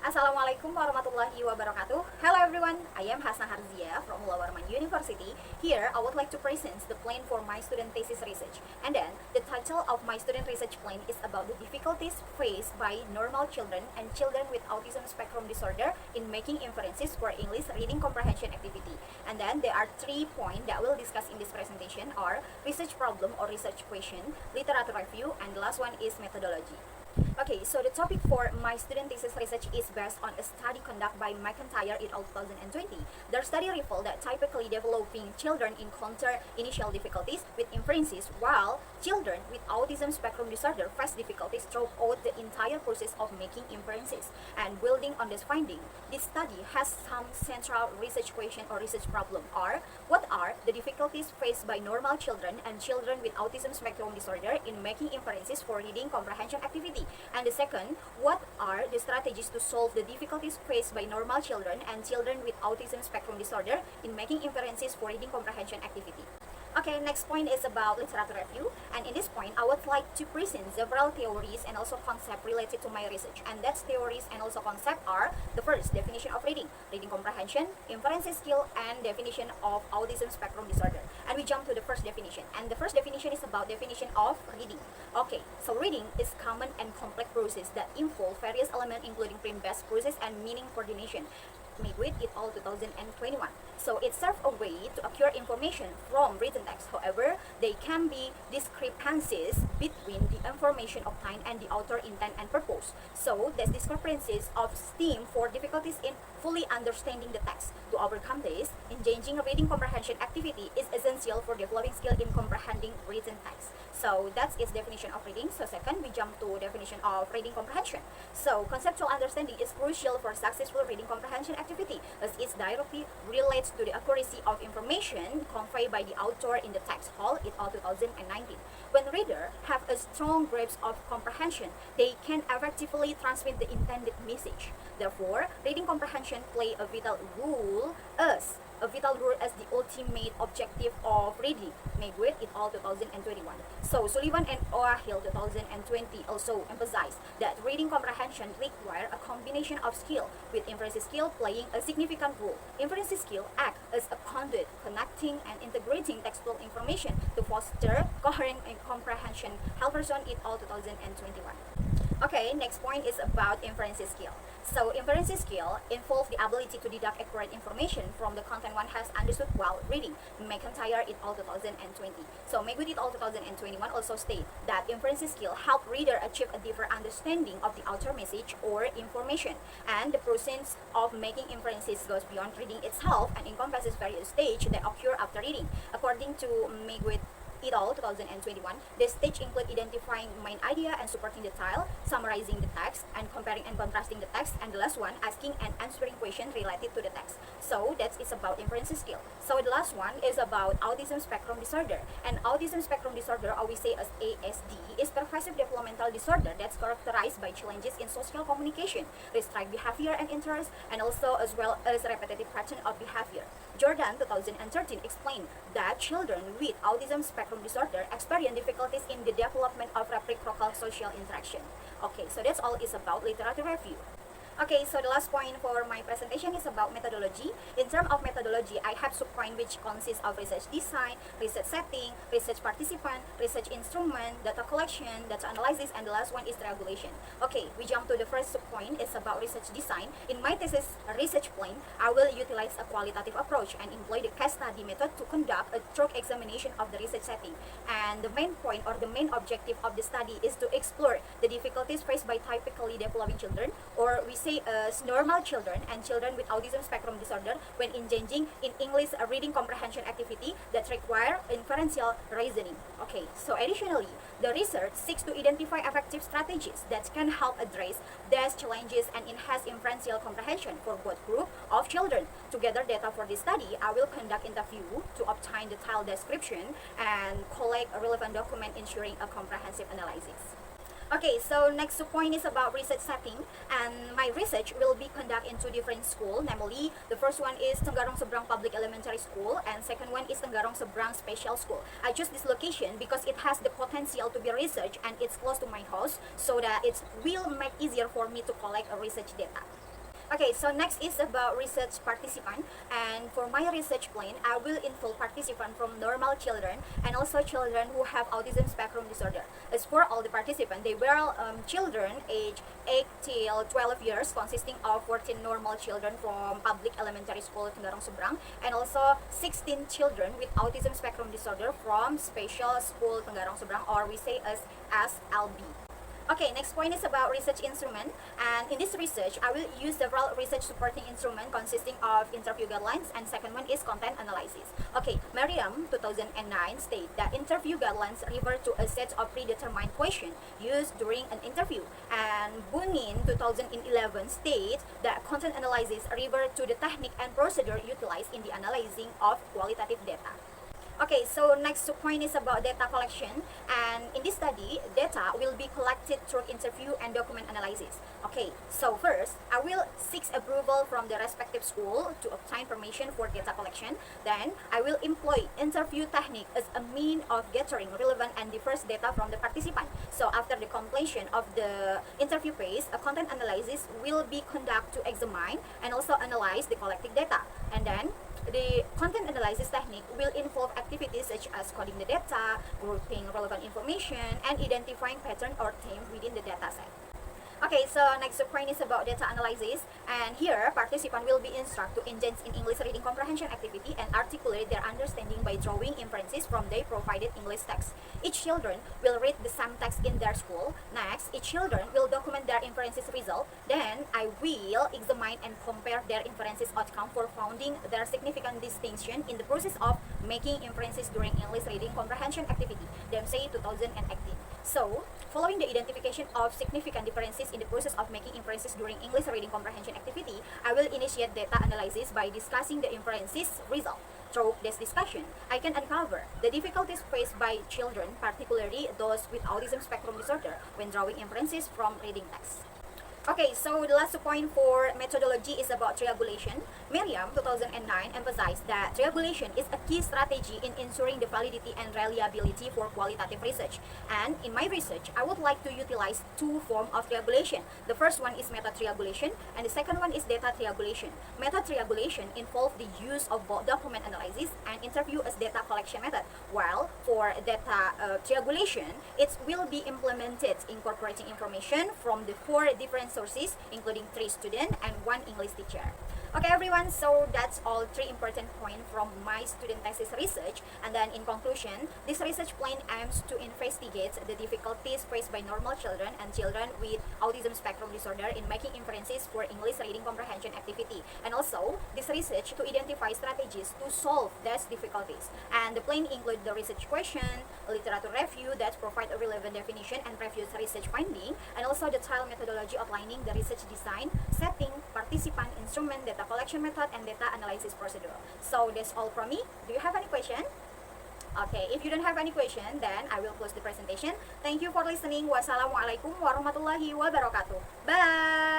Assalamualaikum warahmatullahi wabarakatuh. Hello everyone, I am Hasna Harziyah from Warman University. Here, I would like to present the plan for my student thesis research. And then, the title of my student research plan is about the difficulties faced by normal children and children with autism spectrum disorder in making inferences for English reading comprehension activity. And then, there are 3 points that we'll discuss in this presentation are research problem or research question, literature review, and the last one is methodology. Okay, so the topic for my student thesis research is based on a study conducted by McIntyre et al. 2020. Their study revealed that typically developing children encounter initial difficulties with inferences, while children with autism spectrum disorder face difficulties throughout the entire process of making inferences. And building on this finding, this study has some central research question or research problem are, what are the difficulties faced by normal children and children with autism spectrum disorder in making inferences for reading comprehension activity? And the second, what are the strategies to solve the difficulties faced by normal children and children with autism spectrum disorder in making inferences for reading comprehension activity? Okay, next point is about literature review, and in this point, I would like to present several theories and also concepts related to my research. And that theories and also concepts are the first, definition of reading, reading comprehension, inference skill, and definition of autism spectrum disorder. And we jump to the first definition, and the first definition is about definition of reading. Okay, so reading is common and complex process that involve various elements including print-based process and meaning coordination. Midwit et al. 2021. So it serves a way to acquire information from written text. However, they can be discrepancies between the information obtained and the author intent and purpose. So these discrepancies of stem for difficulties in fully understanding the text. To overcome this, engaging reading comprehension activity is essential for developing skill in comprehending written text. So that's its definition of reading. So second, we jump to definition of reading comprehension. So conceptual understanding is crucial for successful reading comprehension activity as it directly relates to the accuracy of information conveyed by the author in the text. Hall et al. 2019. When readers have a strong grasp of comprehension, they can effectively transmit the intended message. Therefore, reading comprehension play a vital role as the ultimate objective of reading. Megwit et al. 2021. So Sullivan and O'Hill 2020 also emphasized that reading comprehension requires a combination of skill, with inference skill playing a significant role. Inference skill act as a conduit connecting and integrating textual information to foster coherent comprehension. Halverson et al. 2021. Okay, next point is about inference skill. So inference skill involves the ability to deduct accurate information from the content one has understood while reading. McIntyre et al. 2020. So Megwood et al. 2021 also state that inference skill help reader achieve a deeper understanding of the author message or information. And the process of making inferences goes beyond reading itself and encompasses various stages that occur after reading. According to Megwood et al. 2021, the stage include identifying main idea and supporting detail, summarizing the text, and comparing and contrasting the text, and the last one, asking and answering questions related to the text. So that's it's about inference skill. So the last one is about autism spectrum disorder. And autism spectrum disorder, or we say as ASD, is pervasive developmental disorder that's characterized by challenges in social communication, restrict behavior and interest, and also as well as repetitive pattern of behavior. Jordan 2013 explained that children with autism spectrum disorder experience difficulties in the development of reciprocal social interaction. Okay, so that's all is about literature review. Okay, so the last point for my presentation is about methodology. In terms of methodology, I have subpoint which consists of research design, research setting, research participant, research instrument, data collection, data analysis, and the last one is regulation. Okay, we jump to the first subpoint. It's about research design. In my thesis research plan, I will utilize a qualitative approach and employ the case study method to conduct a thorough examination of the research setting. And the main point or the main objective of the study is to explore the difficulties faced by typically developing children, or we say as normal children and children with autism spectrum disorder when engaging in English reading comprehension activity that require inferential reasoning. Okay, so additionally, the research seeks to identify effective strategies that can help address these challenges and enhance inferential comprehension for both group of children. To gather data for this study, I will conduct interview to obtain detailed description and collect a relevant document ensuring a comprehensive analysis. Okay, so next point is about research setting, and my research will be conducted in 2 different schools. Namely, the first one is Tenggarong Seberang Public Elementary School, and second one is Tenggarong Seberang Special School. I choose this location because it has the potential to be research and it's close to my house, so that it will make easier for me to collect a research data. Okay, so next is about research participant, and for my research plan, I will involve participants from normal children and also children who have autism spectrum disorder. As for all the participants, they were children aged 8 till 12 years, consisting of 14 normal children from public elementary school Tenggarong Seberang, and also 16 children with autism spectrum disorder from special school Tenggarong Seberang, or we say as SLB. Okay, next point is about research instrument, and in this research, I will use several research supporting instrument consisting of interview guidelines, and second one is content analysis. Okay, Merriam 2009 state that interview guidelines refer to a set of predetermined questions used during an interview, and Bunin 2011 states that content analysis refer to the technique and procedure utilized in the analyzing of qualitative data. Okay, so next point is about data collection, and in this study, data will be collected through interview and document analysis. Okay, so first, I will seek approval from the respective school to obtain permission for data collection. Then, I will employ interview technique as a mean of gathering relevant and diverse data from the participant. So after the completion of the interview phase, a content analysis will be conducted to examine and also analyze the collected data. And then, the content analysis technique will involve activities such as coding the data, grouping relevant information, and identifying pattern or theme within the data set. Okay, so next point is about data analysis, and here participant will be instructed to engage in English reading comprehension activity and articulate their understanding by drawing inferences from their provided English text. Each children will read the same text in their school. Next, each children will document their inferences result. Then I will examine and compare their inferences outcome for finding their significant distinction in the process of making inferences during English reading comprehension activity. DMC 2018. So, following the identification of significant differences in the process of making inferences during English reading comprehension activity, I will initiate data analysis by discussing the inferences result. Through this discussion, I can uncover the difficulties faced by children, particularly those with autism spectrum disorder, when drawing inferences from reading text. Okay, so the last point for methodology is about triangulation. Merriam 2009 emphasized that triangulation is a key strategy in ensuring the validity and reliability for qualitative research. And in my research, I would like to utilize two forms of triangulation. The first one is meta triangulation, and the second one is data triangulation. Meta triangulation involves the use of both document analysis and interview as data collection method, while for data triangulation, it will be implemented incorporating information from the four different sources, including 3 students and 1 English teacher. Okay everyone, so that's all 3 important points from my student thesis research. And then in conclusion, this research plan aims to investigate the difficulties faced by normal children and children with autism spectrum disorder in making inferences for English reading comprehension activity. And also, this research to identify strategies to solve these difficulties. And the plan include the research question, literature review that provide a relevant definition and previous research finding, and also the detailed methodology outlining the research design, setting, participant, instrument, data collection method, and data analysis procedure. So that's all from me. Do you have any question? Okay, if you don't have any question, then I will close the presentation. Thank you for listening. Wassalamualaikum warahmatullahi wabarakatuh. Bye!